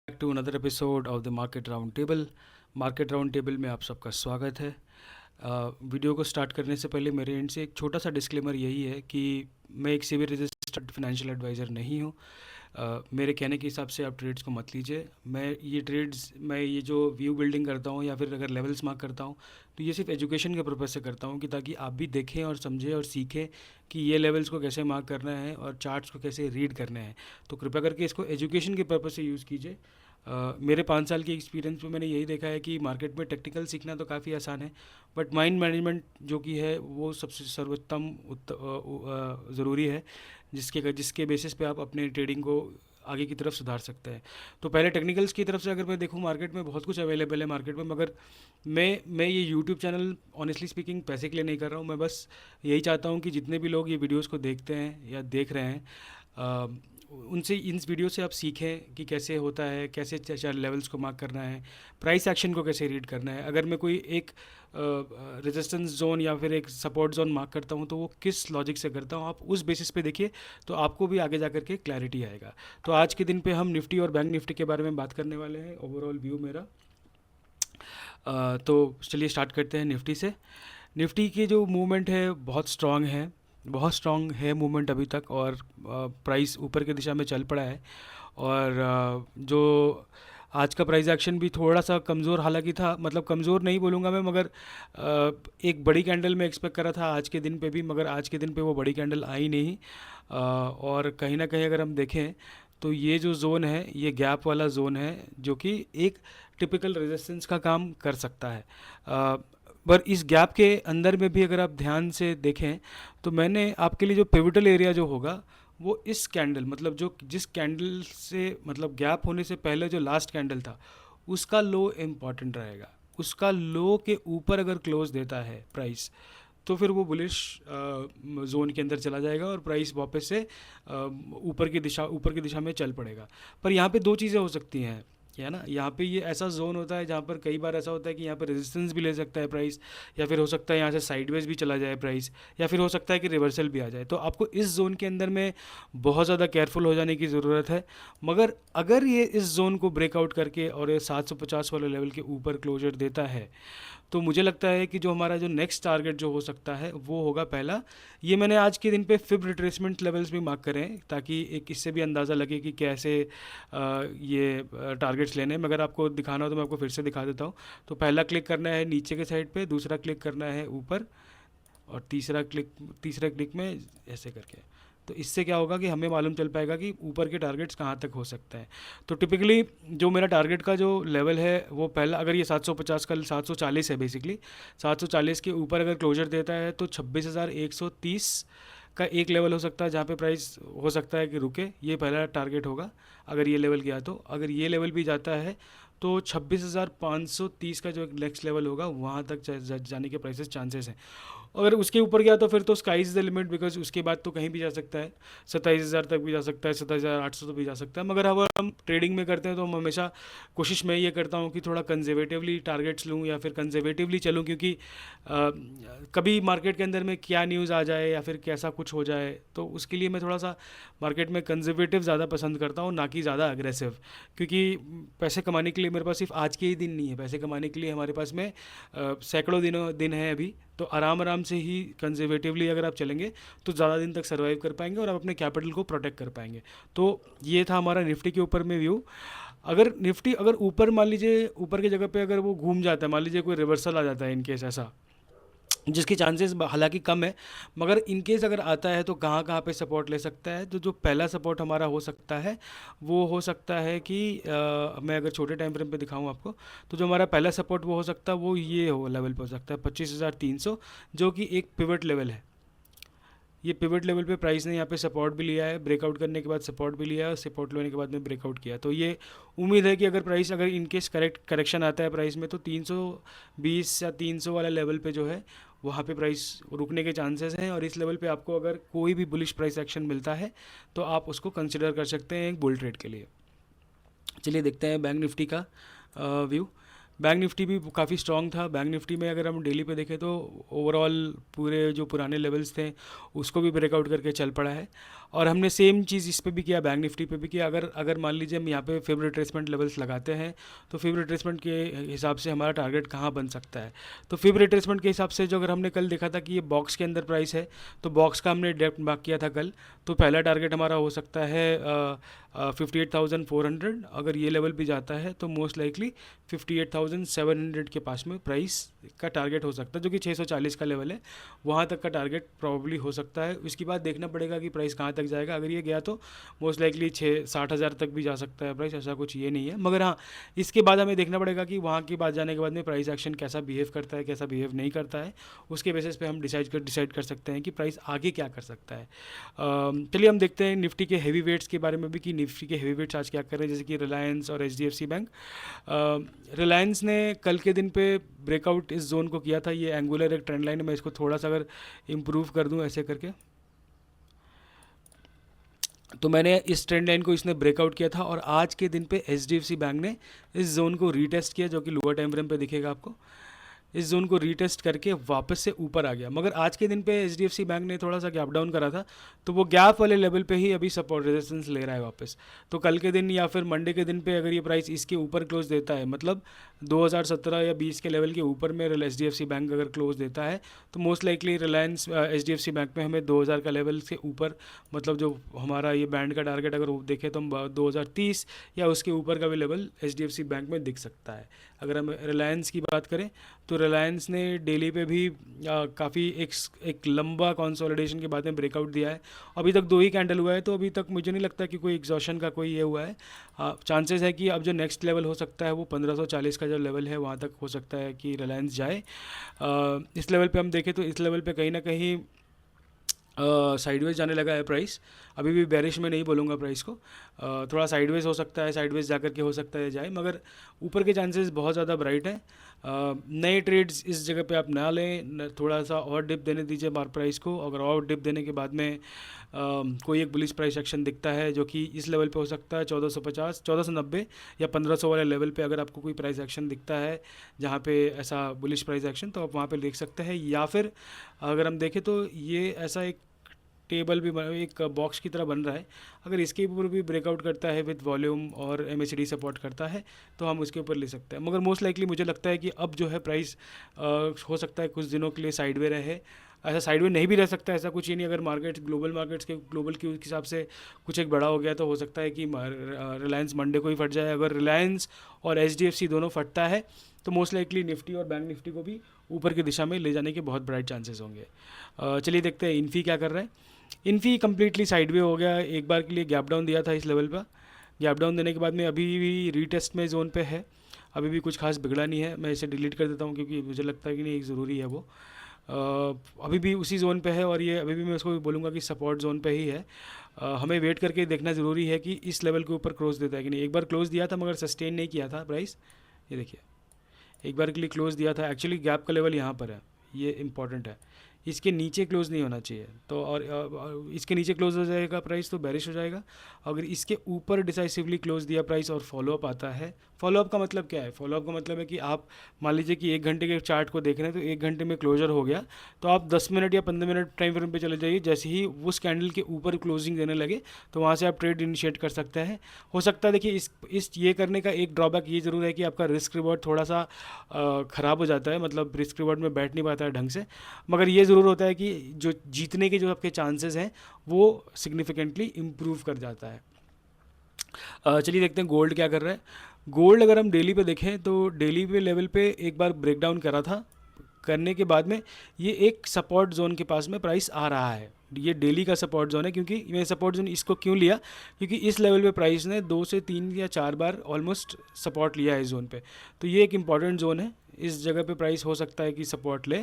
Back to another episode of the market round table. Market round table में आप सबका स्वागत है। वीडियो को स्टार्ट करने से पहले मेरे एंड से एक छोटा सा डिस्क्लेमर यही है कि मैं एक सेबी रजिस्टर्ड फाइनेंशियल एडवाइज़र नहीं हूँ। मेरे कहने के हिसाब से आप ट्रेड्स को मत लीजिए। मैं ये जो व्यू बिल्डिंग करता हूँ या फिर अगर लेवल्स मार्क करता हूँ तो ये सिर्फ एजुकेशन के पर्पज़ से करता हूँ कि ताकि आप भी देखें और समझें और सीखें कि ये लेवल्स को कैसे मार्क करना है और चार्ट्स को कैसे रीड करना है। तो कृपया करके इसको एजुकेशन के पर्पज़ से यूज़ कीजिए। मेरे 5 साल के एक्सपीरियंस में मैंने यही देखा है कि मार्केट में टेक्निकल सीखना तो काफ़ी आसान है, बट माइंड मैनेजमेंट जो कि है वो सबसे सर्वोत्तम ज़रूरी है, जिसके बेसिस पे आप अपने ट्रेडिंग को आगे की तरफ सुधार सकते हैं। तो पहले टेक्निकल्स की तरफ से अगर मैं देखूँ, मार्केट में बहुत कुछ अवेलेबल है मार्केट में, मगर मैं ये यूट्यूब चैनल ऑनेस्टली स्पीकिंग पैसे के लिए नहीं कर रहा हूँ। मैं बस यही चाहता हूँ कि जितने भी लोग ये वीडियोस को देखते हैं या देख रहे हैं, उनसे इन वीडियो से आप सीखें कि कैसे होता है, कैसे चार लेवल्स को मार्क करना है, प्राइस एक्शन को कैसे रीड करना है। अगर मैं कोई एक रेजिस्टेंस जोन या फिर एक सपोर्ट जोन मार्क करता हूँ तो वो किस लॉजिक से करता हूँ, आप उस बेसिस पे देखिए, तो आपको भी आगे जा कर के क्लैरिटी आएगा। तो आज के दिन पे हम निफ्टी और बैंक निफ्टी के बारे में बात करने वाले हैं, ओवरऑल व्यू मेरा। तो चलिए स्टार्ट करते हैं निफ्टी से। निफ्टी की जो मूवमेंट है बहुत स्ट्रांग है, बहुत स्ट्रांग है मूवमेंट अभी तक, और प्राइस ऊपर की दिशा में चल पड़ा है। और जो आज का प्राइस एक्शन भी थोड़ा सा कमज़ोर हालांकि था, मतलब कमज़ोर नहीं बोलूँगा मैं, मगर एक बड़ी कैंडल में एक्सपेक्ट करा था आज के दिन पे भी, मगर आज के दिन पे वो बड़ी कैंडल आई नहीं। और कहीं ना कहीं अगर हम देखें तो ये जो जोन है ये गैप वाला जोन है, जो कि एक टिपिकल रेजिस्टेंस का काम कर सकता है। पर इस गैप के अंदर में भी अगर आप ध्यान से देखें तो मैंने आपके लिए जो पिवटल एरिया जो होगा वो इस कैंडल, मतलब जो जिस कैंडल से, मतलब गैप होने से पहले जो लास्ट कैंडल था उसका लो इम्पॉर्टेंट रहेगा। उसका लो के ऊपर अगर क्लोज देता है प्राइस तो फिर वो बुलिश जोन के अंदर चला जाएगा और प्राइस वापस से ऊपर की दिशा में चल पड़ेगा। पर यहाँ पे दो चीज़ें हो सकती हैं, है ना। यहाँ पे ये ऐसा जोन होता है जहाँ पर कई बार ऐसा होता है कि यहाँ पर रेजिस्टेंस भी ले सकता है प्राइस, या फिर हो सकता है यहाँ से साइडवेज भी चला जाए प्राइस, या फिर हो सकता है कि रिवर्सल भी आ जाए। तो आपको इस जोन के अंदर में बहुत ज़्यादा केयरफुल हो जाने की ज़रूरत है। मगर अगर ये इस जोन को ब्रेकआउट करके और ये 750 वाले लेवल के ऊपर क्लोजर देता है तो मुझे लगता है कि जो हमारा जो नेक्स्ट टारगेट जो हो सकता है वो होगा पहला, ये मैंने आज के दिन पे फिब रिट्रेसमेंट लेवल्स भी मार्क करें हैं, ताकि एक इससे भी अंदाज़ा लगे कि कैसे ये टारगेट्स लेने हैं। मगर आपको दिखाना हो तो मैं आपको फिर से दिखा देता हूँ। तो पहला क्लिक करना है नीचे के साइड पे, दूसरा क्लिक करना है ऊपर, और तीसरा क्लिक में ऐसे करके। तो इससे क्या होगा कि हमें मालूम चल पाएगा कि ऊपर के टारगेट्स कहाँ तक हो सकते हैं। तो टिपिकली जो मेरा टारगेट का जो लेवल है वो पहला, अगर ये 750 का 740 है बेसिकली, 740 के ऊपर अगर क्लोजर देता है तो 26,130 का एक लेवल हो सकता है जहाँ पे प्राइस हो सकता है कि रुके। ये पहला टारगेट होगा अगर ये लेवल गया तो। अगर ये लेवल भी जाता है तो 26,530 का जो नेक्स्ट लेवल होगा वहाँ तक जाने के प्राइसेस चांसेस हैं। अगर उसके ऊपर गया तो फिर तो sky is the limit, because उसके बाद तो कहीं भी जा सकता है, 27,000 तक भी जा सकता है, 27,800 तक भी जा सकता है। मगर अगर हम ट्रेडिंग में करते हैं तो हम हमेशा कोशिश मैं ये करता हूँ कि थोड़ा कंजर्वेटिवली टारगेट्स लूँ या फिर कंजर्वेटिवली चलूँ, क्योंकि कभी मार्केट के अंदर में क्या न्यूज़ आ जाए या फिर कैसा कुछ हो जाए, तो उसके लिए मैं थोड़ा सा मार्केट में कंजर्वेटिव ज़्यादा पसंद करता हूँ, ना कि ज़्यादा अग्रेसिव। क्योंकि पैसे कमाने के लिए मेरे पास सिर्फ आज के ही दिन नहीं है, पैसे कमाने के लिए हमारे पास में सैकड़ों दिन है अभी। तो आराम आराम से ही कंजर्वेटिवली अगर आप चलेंगे तो ज़्यादा दिन तक सर्वाइव कर पाएंगे और आप अपने कैपिटल को प्रोटेक्ट कर पाएंगे। तो ये था हमारा निफ्टी के ऊपर में व्यू। अगर निफ्टी अगर ऊपर, मान लीजिए ऊपर की जगह पे अगर वो घूम जाता है, मान लीजिए कोई रिवर्सल आ जाता है इनकेस ऐसा, जिसकी चांसेस हालांकि कम है, मगर इनकेस अगर आता है तो कहाँ कहाँ पे सपोर्ट ले सकता है। तो जो पहला सपोर्ट हमारा हो सकता है वो हो सकता है कि मैं अगर छोटे टाइम फ्रेम पे दिखाऊं आपको, तो जो हमारा पहला सपोर्ट वो हो सकता है वो ये हो लेवल पे हो सकता है 25,300, जो कि एक पिवट लेवल है। ये पिवट लेवल पे प्राइस ने यहाँ पे सपोर्ट भी लिया है, ब्रेकआउट करने के बाद सपोर्ट भी लिया है, और सपोर्ट लेने के बाद में ब्रेकआउट किया। तो ये उम्मीद है कि अगर प्राइस, अगर इनकेस करेक्शन आता है प्राइस में, तो 320 या 300 वाला लेवल पे जो है वहाँ पे प्राइस रुकने के चांसेस हैं। और इस लेवल पे आपको अगर कोई भी बुलिश प्राइस एक्शन मिलता है तो आप उसको कंसिडर कर सकते हैं एक बुल ट्रेड के लिए। चलिए देखते हैं बैंक निफ्टी का व्यू। बैंक निफ्टी भी काफ़ी स्ट्रॉन्ग था। बैंक निफ्टी में अगर हम डेली पे देखें तो ओवरऑल पूरे जो पुराने लेवल्स थे उसको भी ब्रेकआउट करके चल पड़ा है। और हमने सेम चीज़ इस पे भी किया, बैंक निफ्टी पे भी किया। अगर अगर मान लीजिए हम यहाँ पे फिब रिट्रेसमेंट लेवल्स लगाते हैं तो फिब रिट्रेसमेंट के हिसाब से हमारा टारगेट कहाँ बन सकता है। तो फिब रिट्रेसमेंट के हिसाब से जो अगर हमने कल देखा था कि ये बॉक्स के अंदर प्राइस है, तो बॉक्स का हमने डेप्थ मार्क किया था कल। तो पहला टारगेट हमारा हो सकता है 58,400। अगर ये लेवल भी जाता है तो मोस्ट लाइकली 58,700 के पास में प्राइस का टारगेट हो सकता है, जो कि 640 का लेवल है। वहाँ तक का टारगेट प्रॉब्ली हो सकता है। उसके बाद देखना पड़ेगा कि प्राइस कहाँ तक जाएगा। अगर ये गया तो मोस्ट लाइकली 60,000 तक भी जा सकता है प्राइस, ऐसा कुछ ये नहीं है। मगर हाँ, इसके बाद हमें देखना पड़ेगा कि वहाँ के बाद जाने के बाद में प्राइस एक्शन कैसा बिहेव करता है, कैसा बिहेव नहीं करता है। उसके बेसिस पे हम डिसाइड कर सकते हैं कि प्राइस आगे क्या कर सकता है। चलिए हम देखते हैं निफ्टी के हैवी वेट्स के बारे में भी, कि निफ्टी के हैवी वेट्स आज क्या कर रहे हैं, जैसे कि रिलायंस और एचडीएफसी बैंक। रिलायंस ने कल के दिन पे ब्रेकआउट इस जोन को किया था। ये एंगुलर एक ट्रेंड लाइन है, मैं इसको थोड़ा सा अगर इम्प्रूव कर दूं ऐसे करके, तो मैंने इस ट्रेंड लाइन को इसने ब्रेकआउट किया था। और आज के दिन पे एचडीएफसी बैंक ने इस जोन को रीटेस्ट किया, जो कि लोअर टाइम फ्रेम पे दिखेगा आपको। इस जोन को रीटेस्ट करके वापस से ऊपर आ गया। मगर आज के दिन पे एचडीएफसी बैंक ने थोड़ा सा गैप डाउन करा था, तो वो गैप वाले लेवल पे ही अभी सपोर्ट रेजिस्टेंस ले रहा है वापस। तो कल के दिन या फिर मंडे के दिन पे अगर ये प्राइस इसके ऊपर क्लोज देता है, मतलब 2017 या 20 के लेवल के ऊपर में एचडीएफसी बैंक अगर क्लोज देता है, तो most likely Reliance HDFC bank में हमें 2000 का लेवल से ऊपर, मतलब जो हमारा ये बैंड का टारगेट अगर देखें तो हम 2030 या उसके ऊपर का भी लेवल एचडीएफसी बैंक में दिख सकता है। अगर हम रिलायंस की बात करें तो रिलायंस ने डेली पे भी काफ़ी एक लंबा कंसोलिडेशन के बाद में ब्रेकआउट दिया है। अभी तक 2 ही कैंडल हुआ है, तो अभी तक मुझे नहीं लगता कि कोई एग्जॉशन का कोई ये हुआ है। चांसेस है कि अब जो नेक्स्ट लेवल हो सकता है वो 1540 का जो लेवल है वहाँ तक हो सकता है कि रिलायंस जाए। इस लेवल पे हम देखें तो इस लेवल पे कहीं ना कहीं साइडवेज जाने लगा है प्राइस। अभी भी बेरिश में नहीं बोलूँगा प्राइस को, थोड़ा साइडवेज हो सकता है, साइडवेज जा कर के हो सकता है जाए, मगर ऊपर के चांसेस बहुत ज़्यादा ब्राइट हैं। नए ट्रेड्स इस जगह पे आप ना लें, थोड़ा सा और डिप देने दीजिए प्राइस को। अगर और डिप देने के बाद में कोई एक बुलिश प्राइस एक्शन दिखता है, जो कि इस लेवल पे हो सकता है 1450, 1490 या 1500 वाले लेवल पे अगर आपको कोई प्राइस एक्शन दिखता है जहाँ पे ऐसा बुलिश प्राइस एक्शन, तो आप वहाँ पे देख सकते हैं। या फिर अगर हम देखें तो ये ऐसा एक टेबल भी एक बॉक्स की तरह बन रहा है, अगर इसके ऊपर भी ब्रेकआउट करता है विद वॉल्यूम और एमएसीडी सपोर्ट करता है तो हम उसके ऊपर ले सकते हैं। मगर मोस्ट लाइकली मुझे लगता है कि अब जो है प्राइस हो सकता है कुछ दिनों के लिए साइडवे रहे। ऐसा साइडवे नहीं भी रह सकता, ऐसा कुछ ही नहीं। अगर मार्केट ग्लोबल मार्केट्स के ग्लोबल के हिसाब से कुछ एक बड़ा हो गया तो हो सकता है कि रिलायंस मंडे को ही फट जाए। अगर रिलायंस और एचडीएफसी दोनों फटता है तो मोस्ट लाइकली निफ्टी और बैंक निफ्टी को भी ऊपर की दिशा में ले जाने के बहुत ब्राइट चांसेस होंगे। चलिए देखते हैं इन्फी क्या कर रहा है। इन्फी कम्प्लीटली साइडवे हो गया, एक बार के लिए गैप डाउन दिया था इस लेवल पर। गैप डाउन देने के बाद में अभी भी रीटेस्ट में जोन पे है, अभी भी कुछ खास बिगड़ा नहीं है। मैं इसे डिलीट कर देता हूँ क्योंकि मुझे लगता है कि नहीं, एक ज़रूरी है वो। अभी भी उसी जोन पे है और ये अभी भी मैं उसको भी बोलूँगा कि सपोर्ट जोन पे ही है। हमें वेट करके देखना ज़रूरी है कि इस लेवल के ऊपर क्लोज देता है कि नहीं। एक बार क्लोज दिया था मगर सस्टेन नहीं किया था प्राइस। ये देखिए, एक बार के लिए क्लोज दिया था, एक्चुअली गैप का लेवल यहाँ पर है, ये इंपॉर्टेंट है। इसके नीचे क्लोज नहीं होना चाहिए, तो और इसके नीचे क्लोज हो जाएगा प्राइस तो बेरिश हो जाएगा। अगर इसके ऊपर डिसाइसिवली क्लोज दिया प्राइस और फॉलोअप आता है, फॉलोअप का मतलब क्या है? फॉलोअप का मतलब है कि आप मान लीजिए कि 1 घंटे के चार्ट को देख रहे हैं, तो 1 घंटे में क्लोजर हो गया तो आप 10 मिनट या 15 मिनट टाइम फ्रेम पे चले जाइए। जैसे ही उस कैंडल के ऊपर क्लोजिंग देने लगे तो वहाँ से आप ट्रेड इनिशिएट कर सकते हैं। हो सकता है, देखिए इस ये करने का एक ड्रॉबैक ये ज़रूर है कि आपका रिस्क रिवॉर्ड थोड़ा सा ख़राब हो जाता है, मतलब रिस्क रिवॉर्ड में बैठ नहीं पाता है ढंग से। मगर ये ज़रूर होता है कि जो जीतने के जो आपके चांसेस हैं वो सिग्निफिकेंटली इम्प्रूव कर जाता है। चलिए देखते हैं गोल्ड क्या कर रहा है। गोल्ड अगर हम डेली पे देखें तो डेली पे लेवल पे एक बार ब्रेकडाउन करा था, करने के बाद में ये एक सपोर्ट जोन के पास में प्राइस आ रहा है। ये डेली का सपोर्ट जोन है, क्योंकि मैं सपोर्ट जोन इसको क्यों लिया, क्योंकि इस लेवल पे प्राइस ने 2 से 3 या 4 बार ऑलमोस्ट सपोर्ट लिया है इस जोन पे। तो ये एक इंपॉर्टेंट जोन है, इस जगह पे प्राइस हो सकता है कि सपोर्ट ले।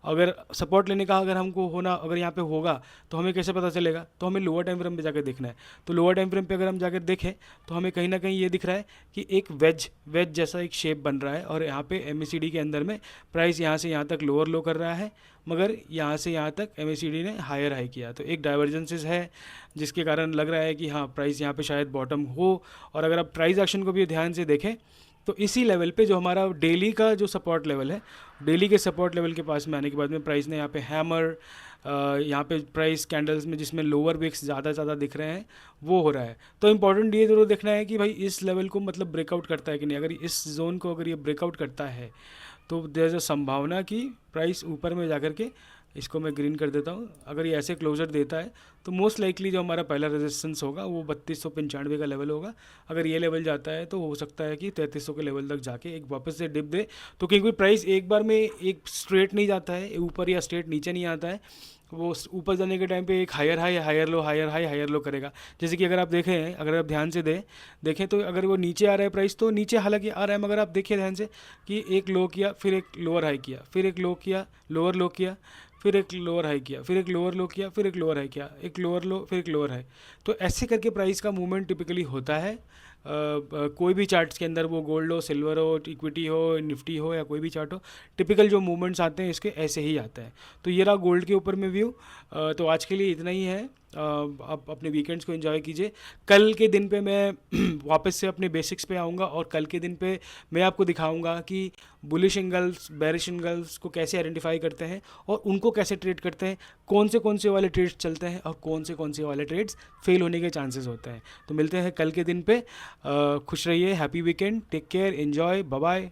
अगर सपोर्ट लेने का अगर हमको होना, अगर यहाँ पे होगा तो हमें कैसे पता चलेगा? तो हमें लोअर टाइम फ्रेम पे जाकर देखना है। तो लोअर टाइम फ्रेम पे अगर हम जाकर देखें तो हमें कहीं ना कहीं ये दिख रहा है कि एक वेज जैसा एक शेप बन रहा है, और यहाँ पे एमएसीडी के अंदर में प्राइस यहाँ से यहाँ तक लोअर लो कर रहा है, मगर यहाँ से यहाँ तक एमएसीडी ने हायर हाई किया। तो एक डाइवर्जेंसेस है जिसके कारण लग रहा है कि हाँ प्राइस यहाँ पे शायद बॉटम हो। और अगर आप प्राइस एक्शन को भी ध्यान से देखें तो तो इसी लेवल पे जो हमारा डेली का जो सपोर्ट लेवल है, डेली के सपोर्ट लेवल के पास में आने के बाद में प्राइस ने यहाँ पे हैमर, यहाँ पे प्राइस कैंडल्स में जिसमें लोअर विक्स ज़्यादा दिख रहे हैं वो हो रहा है। तो इंपॉर्टेंट ये ज़रूर देखना है कि भाई इस लेवल को मतलब ब्रेकआउट करता है कि नहीं। अगर इस जोन को अगर ये ब्रेकआउट करता है तो देयर इज संभावना कि प्राइस ऊपर में जाकर के, इसको मैं ग्रीन कर देता हूँ, अगर ये ऐसे क्लोजर देता है तो मोस्ट लाइकली जो हमारा पहला रेजिस्टेंस होगा वो 3295 का लेवल होगा। अगर ये लेवल जाता है तो हो सकता है कि 3300 के लेवल तक जाके एक वापस से डिप दे। तो क्योंकि प्राइस एक बार में एक स्ट्रेट नहीं जाता है ऊपर या स्ट्रेट नीचे नहीं आता है, वो ऊपर जाने के टाइम पे एक higher high higher low higher high higher low करेगा। जैसे कि अगर आप देखें, अगर आप ध्यान से देखें तो अगर वो नीचे आ रहा है प्राइस तो नीचे हालांकि आ रहा है, मगर आप देखिए ध्यान से कि एक लो किया, फिर एक लोअर हाई किया, फिर एक लो किया, लोअर लो किया, फिर एक लोअर हाई किया, फिर एक लोअर लो किया, फिर एक लोअर हाई किया, एक लोअर लो, फिर एक लोअर हाई। तो ऐसे करके प्राइस का मूवमेंट टिपिकली होता है। कोई भी चार्ट्स के अंदर, वो गोल्ड हो, सिल्वर हो, इक्विटी हो, निफ्टी हो या कोई भी चार्ट हो, टिपिकल जो मूवमेंट्स आते हैं इसके ऐसे ही आते हैं। तो ये रहा गोल्ड के ऊपर में व्यू। तो आज के लिए इतना ही है। आप अपने वीकेंड्स को एंजॉय कीजिए। कल के दिन पे मैं वापस से अपने बेसिक्स पे आऊँगा और कल के दिन पे मैं आपको दिखाऊंगा कि बुलिश एंगल्स, बेरिश एंगल्स को कैसे आइडेंटिफाई करते हैं और उनको कैसे ट्रेड करते हैं, कौन से वाले ट्रेड्स चलते हैं और कौन से वाले ट्रेड्स फेल होने के चांसेस होते हैं। तो मिलते हैं कल के दिन पे। खुश रहिए, happy weekend, take care, enjoy, bye bye.